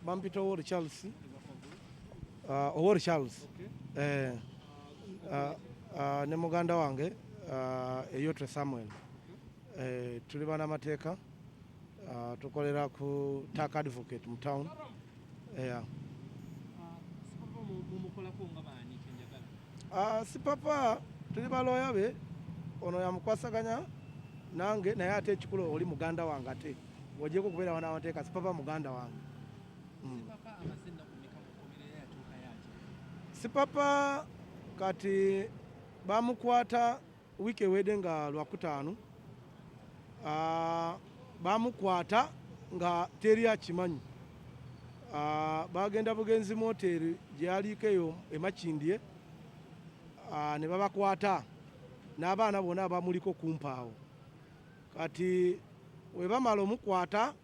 bampita Owori Charles. Owori Charles. Ne muganda wange Eyotre Samuel. Tuli bana mateeka. Tukolera ku Tack Advocate mu town. Sipapa tuli baloya be ono yamukwasaganya nange naye ate ekikulu oli muganda wange ate wojeko kubeera wana amateeka Sipapa muganda wange. Sipapa kati bamukwata wiki ewedde nga Lwakutaano. Bamukwata nga teri akimanyi. Bagenda bugenzi moteri gye yaliko eyo e Makindye. Ne babakwata n'abaana bonna abamuliko kumpaawo. Kati we bamala omukwata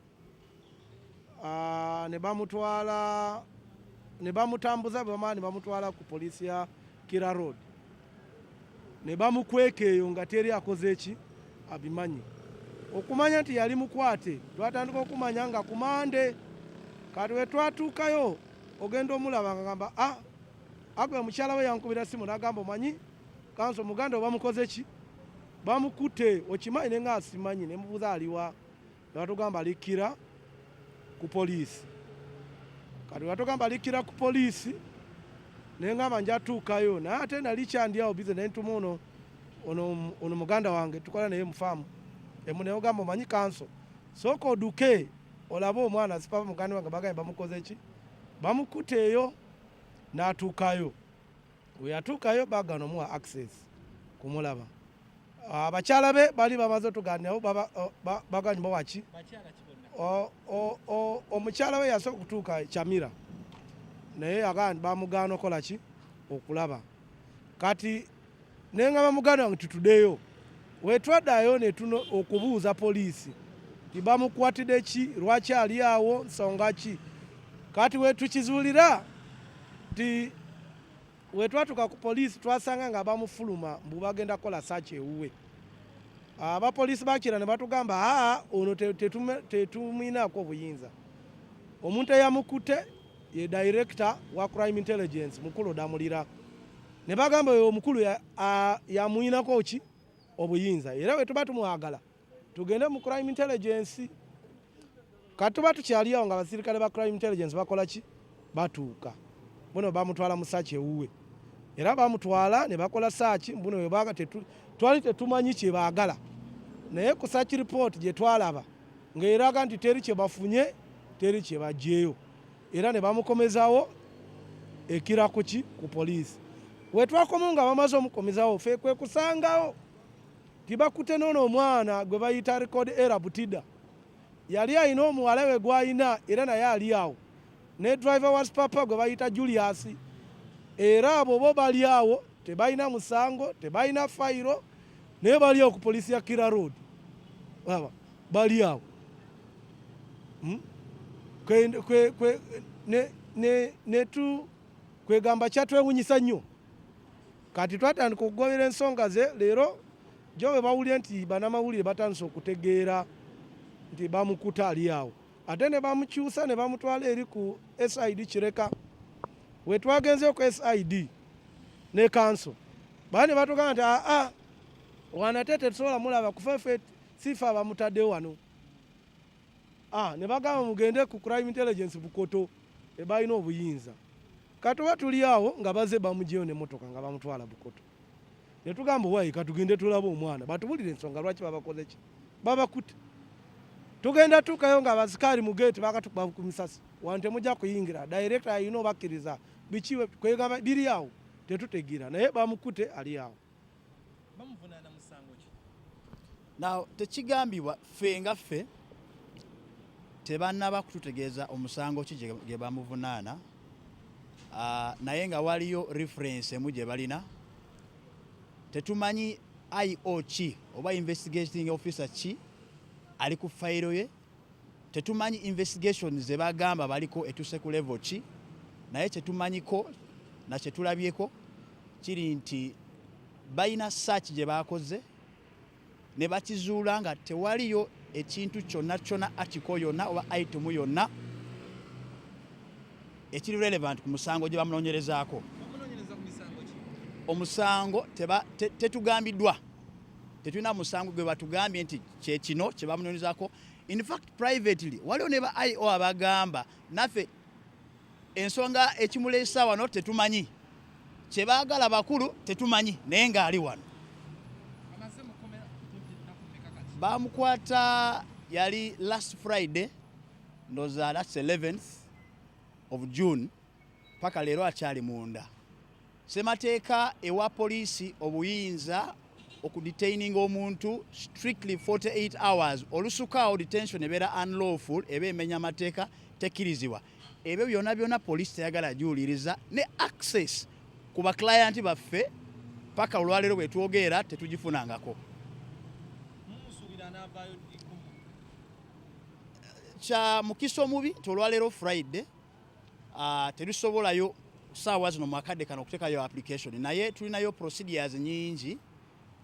ne bamutwala ne bamutambuza bamala ne bamutwala ku poliisi ya Kira Road. Ne bamukweka eyo nga teri akoze eki abimanyi. Okumanya nti yali mukwate twatandika okumanya nga kumande. Kati we twatuukayo ogenda omulaba nga gamba agwe mukyala we yankubira simu n'agamba omanyi kanso muganda we bamukoze ki bamukutte okimanyi ne nga asimanyi ne mubuuza aliwa ne batugamba alikira ku poliisi. Kati batugamba alikira ku poliisi ne ngamba njatuukayo naye ate nali kyandyawo bize ne ntuma ono muganda wange tukola naye mufaamu emu ne ogamba omanyi kanso sooka oduke olaba omwana Sipapa muganda wange bagambye bamukoze ki bamukutte eyo n'atuukayo. We yatuukayo bagana omuwa access kumulaba. Abakyala be bali bamaze otuganirawo baganye bawaki omukyala we yasooka okutuuka Kyamira naye agamba bamugaana okola ki okulaba. Kati nenga bamuganda wange tutuddeyo wetwaddayo ne tuno okubuuza poliisi tibamukwatidde ki lwaki ali awo nsonga ki. Kati wetukizuulira ti wetwatuka ku poliisi twasanga nga bamufuluma mbu bagenda kola saaki ewuwe. Abapoliisi bakira ne batugamba ono tetumwinaako obuyinza. Omuntu eyamukutte ye director wa crime intelligence mukulu Damulira. Ne bagamba oyo omukulu yamuyinako ki obuyinza era we tuba tumwagala tugende mu crime intelligence. Kati tuba tukyali awo nga abasirikale ba crime intelligence bakola ki batuuka buno bamutwala mu saaki ewuwe era bamutwala ne bakola saaki buno we baga twali tetumanyi kye baagala naye ku saaki report gye twalaba ng'eraga nti teri kye bafunye teri kye baggyeyo era ne bamukomezawo ekira ku ki ku poliisi. We twakomawo nga bamaze omukomezawo ffe kwe kusangawo tibakutte noono omwana gwe bayita record era Butida yali alina omuwala we gw'alina era naye ali awo ne driver wa Sipapa gwe bayita Julius era abo bo bali awo tebalina musango tebalina fayiro naye bali awo ku poliisi ya Kira Road bali awo kwegamba kyatwewunyisa nnyo. Kati twatandika okugobera ensonga ze leero jo bwe bawulire nti bannamawulire batandise okutegeera nti bamukuta ali awo ate ne bamukyusa ne bamutwala eri ku SID Kireeka. We twagenzeyo ku SID ne kanso bane batugamba nti wana tete tusobola mulaba kufefe sifa bamutaddewo wano. Ne bagamba mugende ku crime intelligence Bukoto ebalina obuyinza. Kati oba tuli awo nga baze bamugyeyo n'emmotoka nga bamutwala Bukoto. Ne tugamba wayi katugende tulaba omwana batubulire ensonga lwaki babakoze ki babakutte. Tugenda tukayo nga abasikaali mu gate bakatukuba ku misasi wante mujja kuyingira director ayina obakkiriza bikiwe kwegamba biri awo tetutegira naye bamukutte ali awo. Bamuvunaana musango ki? Now tekigambibwa ffe nga ffe tebannaba kututegeeza omusango ki gye bamuvunaana naye nga waliyo reference emu gye balina. Tetumanyi IO ki oba investigating officer ki ali ku fayiro ye. Tetumanyi investigation ze bagamba baliko etuse ku level ki naye kyetumanyiko na kyetulabyeko kiri nti balina search gye bakoze ne bakizuula nga tewaliyo ekintu kyonna kyonna atiko yonna oba item yonna ekiri relevant ku musango gye bamunoonyerezaako. Bamunoonyereza ku misango ki? Omusango tetugambiddwa, tetulina musango gwe batugambye nti kye kino kye bamunoonyerezaako. In fact privately waliwo ne ba IO abagamba naffe ensonga ekimuleesa wano tetumanyi, kye baagala bakulu tetumanyi, naye ng'ali wano. Amaze mukomera nakumeka kati. Bamukwata yali last Friday, ndoza that's 11th of June, paka leero akyali munda. Ssemateeka ewa poliisi obuyinza okudetaininga omuntu strictly 48 hours. Olusukaawo detention ebeera unlawful, eba emenya amateeka, tekkirizibwa. Ebyo byonna poliisi teyagala giwuliriza, ne access ku baklayanti baffe paka olwaleero bwe twogera tetugifunangako. Mumusuubira n'avaayo dikumu. Kya mukisa omubi nti olwaleero Friday tetusobolayo saawa zino mu akadde kano okuteekayo application, naye tulinayo procedures nyingi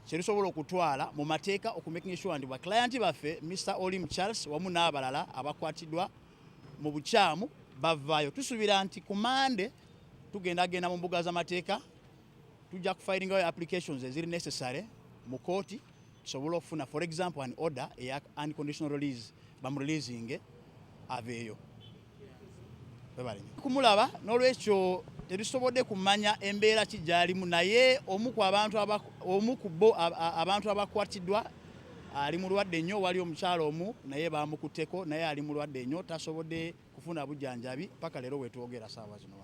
kye tusobola okutwala mu mateeka okumaking sure nti baklayanti baffe Mr. Olim Charles wamu n'abalala abakwatiddwa mu bukyamu bavaayo. Tusuubira nti ku Monday tugendagenda mu mbuga z'amateeka, tujja kufilingayo applications eziri necessary mu kooti tusobole okufuna for example an order eya unconditional release, bamureleasinge aveeyo. Kumulaba n'olwekyo tetusobodde kumanya embeera ki gy'alimu, naye omu ku bo abantu abakwatiddwa ali mulwadde nnyo. Wali omukyala omu naye bamukutteko, naye ali mulwadde nnyo, tasobodde kufuna bujjanjabi paka leero wetwogera saawa zino.